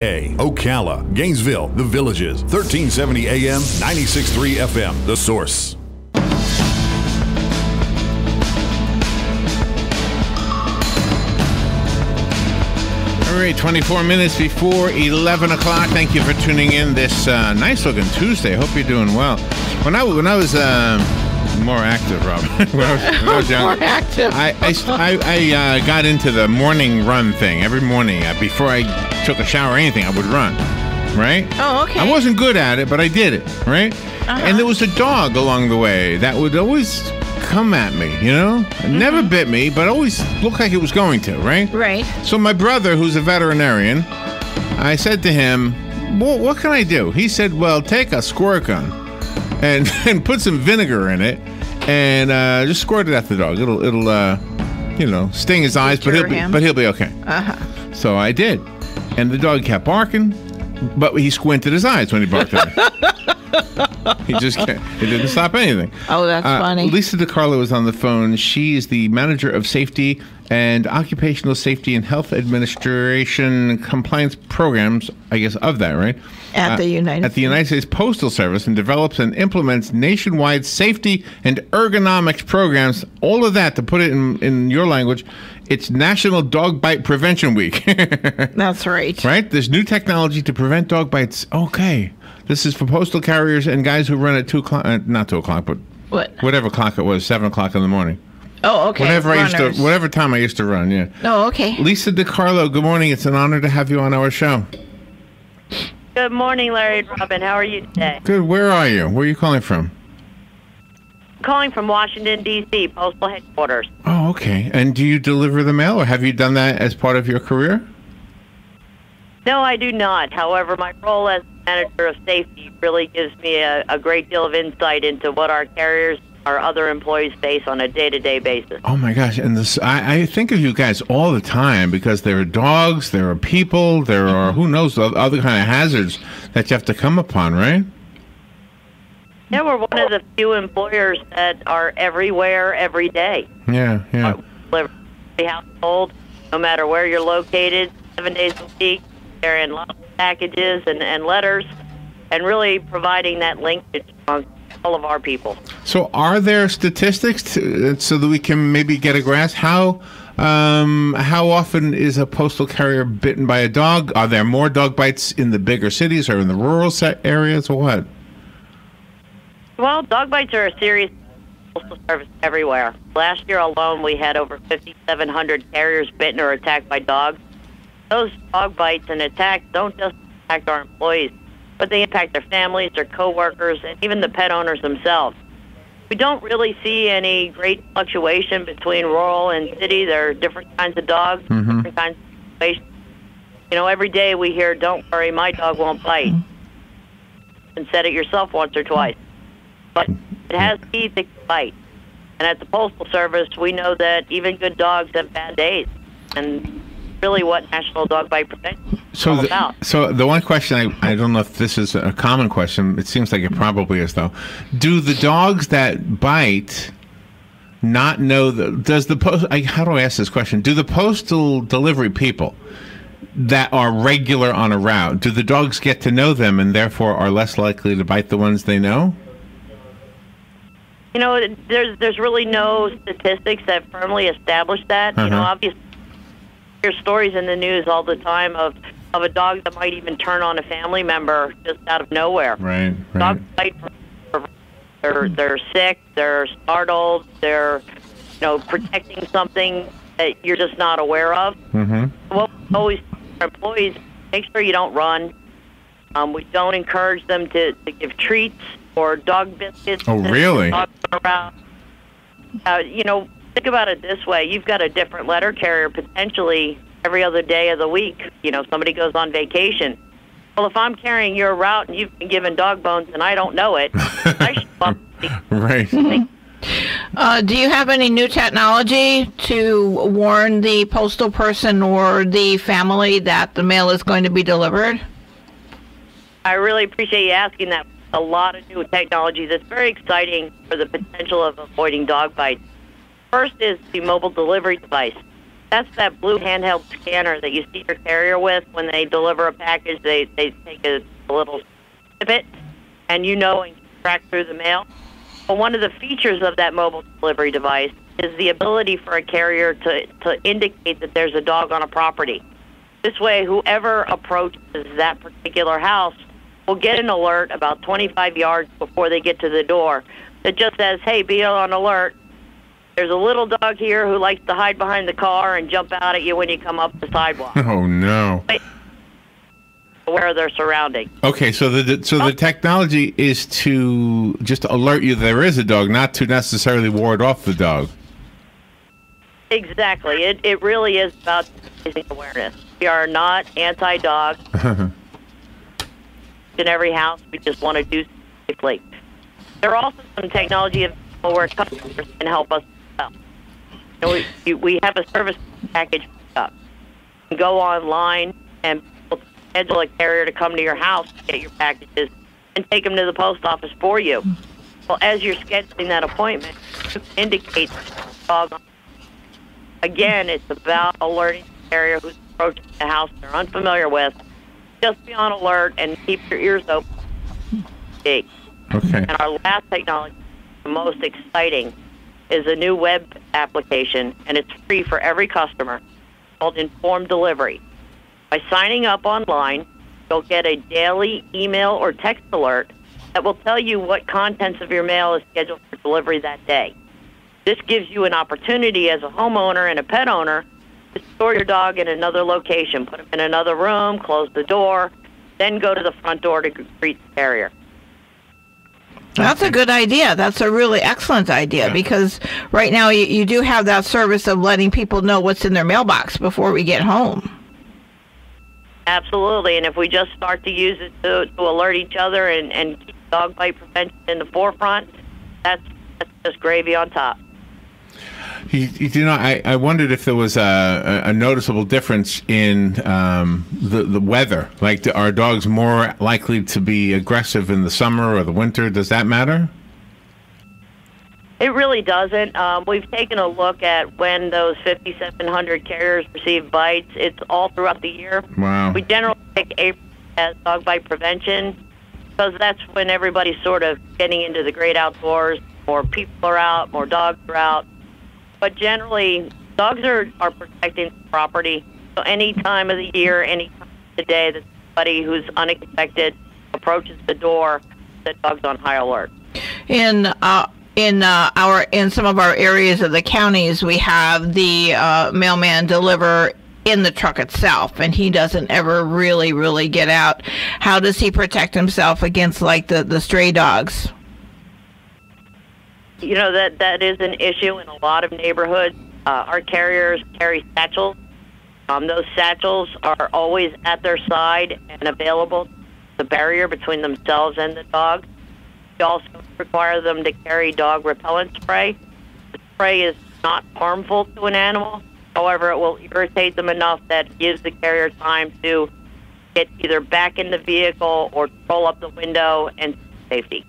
Ocala, Gainesville, The Villages, 1370 AM, 96.3 FM, The Source. All right, 24 minutes before 11 o'clock. Thank you for tuning in this nice-looking Tuesday. Hope you're doing well. When I was more active, Rob, when I was younger, more active. I got into the morning run thing. Every morning, before I took a shower or anything, I would run, right? Oh, okay. I wasn't good at it, but I did it, right? And there was a dog along the way that would always come at me, you know? Never bit me, but always looked like it was going to, right? Right. So my brother, who's a veterinarian, I said to him, well, what can I do? He said, well, take a squirt gun and put some vinegar in it and just squirt it at the dog. It'll sting his eyes, but he'll be okay. So I did. And the dog kept barking, but he squinted his eyes when he barked at me. He didn't stop anything. Oh, that's funny. Lisa DeCarlo is on the phone. She is the manager of safety and occupational safety and health administration compliance programs, I guess, of that, right? At the United States Postal Service, and develops and implements nationwide safety and ergonomics programs. All of that, to put it in your language, it's National Dog Bite Prevention Week. That's right. Right? There's new technology to prevent dog bites. Okay. This is for postal carriers and guys who run at 2 o'clock, not 2 o'clock, but whatever clock it was, 7 o'clock in the morning. Oh, okay. Whatever time I used to run, yeah. Oh, okay. Lisa DeCarlo, good morning. It's an honor to have you on our show. Good morning, Larry and Robin. How are you today? Good. Where are you? Where are you calling from? Calling from Washington, D.C., postal headquarters. Oh, okay. And do you deliver the mail, or have you done that as part of your career? No, I do not. However, my role as manager of safety really gives me a great deal of insight into what our carriers, our other employees face on a day-to-day basis. Oh, my gosh. And I think of you guys all the time, because there are dogs, there are people, there are, who knows, other kind of hazards that you have to come upon, right? Yeah, we're one of the few employers that are everywhere, every day. Yeah. Every household, no matter where you're located, 7 days a week. They're in lots of packages and letters, and really providing that linkage among all of our people. So are there statistics so that we can maybe get a grasp? How often is a postal carrier bitten by a dog? Are there more dog bites in the bigger cities or in the rural areas, or what? Well, dog bites are a serious postal service everywhere. Last year alone, we had over 5,700 carriers bitten or attacked by dogs. Those dog bites and attacks don't just impact our employees, but they impact their families, their coworkers, and even the pet owners themselves. We don't really see any great fluctuation between rural and city. There are different kinds of dogs, different kinds of situations. You know, every day we hear, "Don't worry, my dog won't bite." And said it yourself once or twice. But it has teeth that can bite. And at the Postal Service, we know that even good dogs have bad days. And really what National Dog Bite Prevention is all about. So the one question, I don't know if this is a common question, it seems like it probably is, though. Do the dogs that bite not know, how do I ask this question? Do the postal delivery people that are regular on a route, do the dogs get to know them and therefore are less likely to bite the ones they know? You know, there's really no statistics that firmly establish that. You know, obviously, there's stories in the news all the time of a dog that might even turn on a family member just out of nowhere. Right. Dogs bite. They're sick. They're startled. They're, protecting something that you're just not aware of. What we always tell our employees, make sure you don't run. We don't encourage them to give treats or dog biscuits. Oh, really? Around. Think about it this way. You've got a different letter carrier potentially every other day of the week. Somebody goes on vacation. Well, if I'm carrying your route and you've been given dog bones and I don't know it, I should Right. Do you have any new technology to warn the postal person or the family that the mail is going to be delivered? I really appreciate you asking that. A lot of new technology that's very exciting for the potential of avoiding dog bites. First is the mobile delivery device. That's that blue handheld scanner that you see your carrier with when they deliver a package. They take a little snippet, and and track through the mail. But one of the features of that mobile delivery device is the ability for a carrier to indicate that there's a dog on a property. This way, whoever approaches that particular house will get an alert about 25 yards before they get to the door that just says, hey, be on alert. There's a little dog here who likes to hide behind the car and jump out at you when you come up the sidewalk. Oh, no. Aware of their surroundings. Okay, so the technology is to just alert you there is a dog, not to necessarily ward off the dog. Exactly. It really is about raising awareness. We are not anti-dog. In every house, we just want to do safely. There are also some technology available where customers can help us out. We have a service package up. You can go online and schedule a carrier to come to your house to get your packages and take them to the post office for you. Well, as you're scheduling that appointment, you indicate the dog. Again, it's about alerting the carrier who's approaching the house they're unfamiliar with. Just be on alert and keep your ears open. Okay. And our last technology, the most exciting, is a new web application, and it's free for every customer, called Informed Delivery. By signing up online, you'll get a daily email or text alert that will tell you what contents of your mail is scheduled for delivery that day. This gives you an opportunity as a homeowner and a pet owner to store your dog in another location, put him in another room, close the door, then go to the front door to greet the carrier. That's a good idea. That's a really excellent idea, because right now you do have that service of letting people know what's in their mailbox before we get home. Absolutely, and if we just start to use it to alert each other and keep dog bite prevention in the forefront, that's just gravy on top. I wondered if there was a noticeable difference in the weather. Like, are dogs more likely to be aggressive in the summer or the winter? Does that matter? It really doesn't. We've taken a look at when those 5,700 carriers receive bites. It's all throughout the year. Wow. We generally pick April as dog bite prevention because that's when everybody's sort of getting into the great outdoors. More people are out, more dogs are out. But generally, dogs are protecting property. So any time of the year, any time of the day that somebody who's unexpected approaches the door, the dog's on high alert. In some of our areas of the counties, we have the mailman deliver in the truck itself, and he doesn't ever really get out. How does he protect himself against like the stray dogs? That is an issue in a lot of neighborhoods. Our carriers carry satchels. Those satchels are always at their side and available, the barrier between themselves and the dog. We also require them to carry dog repellent spray. The spray is not harmful to an animal. However, it will irritate them enough that it gives the carrier time to get either back in the vehicle or roll up the window and safety.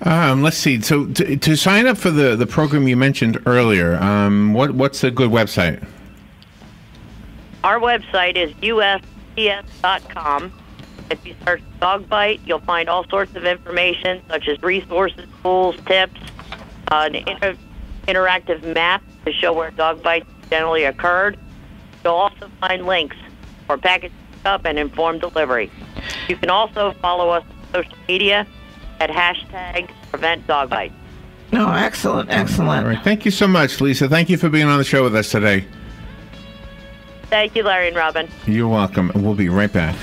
Let's see. So to sign up for the program you mentioned earlier, what's a good website? Our website is USPS.com. If you search dog bite, you'll find all sorts of information such as resources, tools, tips, an interactive map to show where dog bites generally occurred. You'll also find links for package pickup and informed delivery. You can also follow us on social media at #PreventDogBite. Oh, excellent. All right. Thank you so much, Lisa. Thank you for being on the show with us today. Thank you, Larry and Robin. You're welcome. We'll be right back.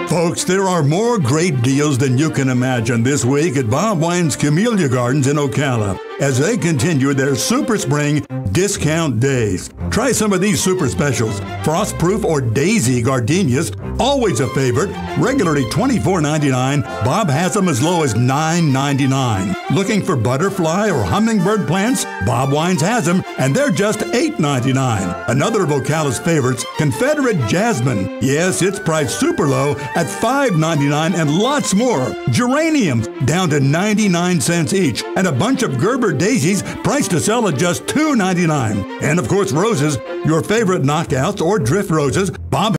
Folks, there are more great deals than you can imagine this week at Bob Wine's Camellia Gardens in Ocala as they continue their Super Spring Discount Days. Try some of these super specials. Frostproof or daisy gardenias, always a favorite, regularly $24.99. Bob has them as low as $9.99. Looking for butterfly or hummingbird plants? Bob Wines has them, and they're just $8.99. Another of Ocala's favorites, Confederate Jasmine. Yes, it's priced super low at $5.99 and lots more. Geraniums down to 99 cents each, and a bunch of Gerber daisies priced to sell at just $2.99. And of course, roses, your favorite knockouts or drift roses. Bob